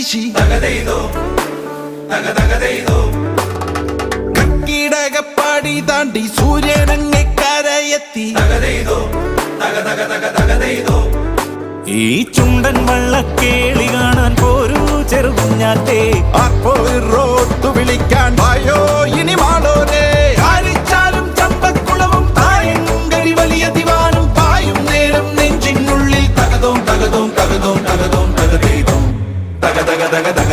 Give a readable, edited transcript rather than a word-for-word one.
വീശി കർക്കിടകപ്പാടി താണ്ടി സൂര്യനങ്ങെ കരയെത്തി. ഈ ചുണ്ടൻ വള്ളക്കേളി കാണാൻ പോരൂ ചെറുകുഞ്ഞാറ്റേ. റോട്ടു വിളിക്കാൻ വായോ ഇനി മാളോരേ. ആരിച്ചാലും ചമ്പക്കുളവും തായങ്ങും കരി വലിയ ദിവാനും പായും നേരം നെഞ്ചിനുള്ളിൽ തകതോം തകതോം തകതോം തകതോം തകതേതോം തക തക തക തക